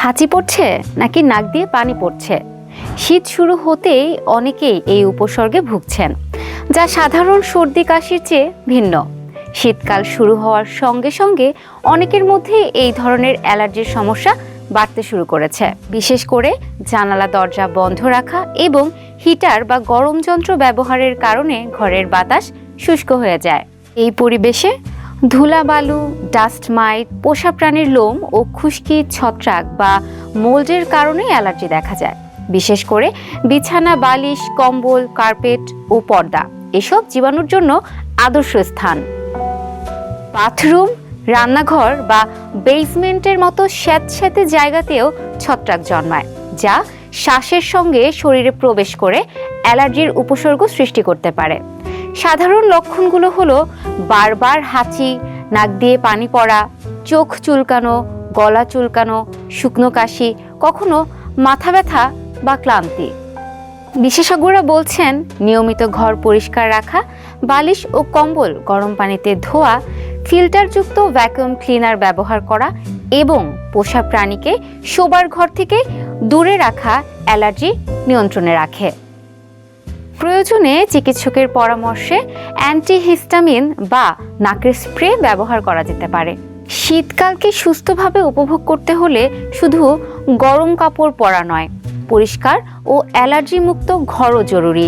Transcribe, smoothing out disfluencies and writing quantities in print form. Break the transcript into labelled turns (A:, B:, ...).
A: হাঁচি পড়ছে নাকি নাক দিয়ে পানি পড়ছে? শীত শুরু হতেই অনেকেই এই উপসর্গে ভুগছেন, যা সাধারণ সর্দি কাশির চেয়ে ভিন্ন। শীতকাল শুরু হওয়ার সঙ্গে সঙ্গে অনেকের মধ্যে এই ধরনের অ্যালার্জির সমস্যা বাড়তে শুরু করেছে। বিশেষ করে জানালা দরজা বন্ধ রাখা এবং হিটার বা গরম যন্ত্র ব্যবহারের কারণে ঘরের বাতাস শুষ্ক হয়ে যায়। এই পরিবেশে ধুলাবালু, ডাস্ট মাইট, পোষা প্রাণীর লোম ও খুশকি, ছত্রাক বা মোল্ডের কারণে অ্যালার্জি দেখা যায়। বিশেষ করে বিছানা, বালিশ, কম্বল, কার্পেট ও পর্দা এসব জীবাণুর জন্য আদর্শ স্থান। বাথরুম, রান্নাঘর বা বেসমেন্টের মতো স্যাঁতস্যাঁতে জায়গাতেও ছত্রাক জন্মায়, যা শ্বাসের সঙ্গে শরীরে প্রবেশ করে অ্যালার্জির উপসর্গ সৃষ্টি করতে পারে। সাধারণ লক্ষণগুলো হলো বারবার হাঁচি, নাক দিয়ে পানি পড়া, চোখ চুলকানো, গলা চুলকানো, শুকনো কাশি, কখনো মাথা ব্যথা বা ক্লান্তি। বিশেষজ্ঞরা বলছেন, নিয়মিত ঘর পরিষ্কার রাখা, বালিশ ও কম্বল গরম পানিতে ধোয়া, ফিল্টারযুক্ত ভ্যাকুয়াম ক্লিনার ব্যবহার করা এবং পোষা প্রাণীকে শোবার ঘর থেকে দূরে রাখা অ্যালার্জি নিয়ন্ত্রণে রাখে। প্রয়োজনে চিকিৎসকের পরামর্শে অ্যান্টিহিস্টামিন বা নাকের স্প্রে ব্যবহার করা যেতে পারে। শীতকালকে সুস্থভাবে উপভোগ করতে হলে শুধু গরম কাপড় পরা নয়, পরিষ্কার ও অ্যালার্জি মুক্ত ঘরও জরুরি।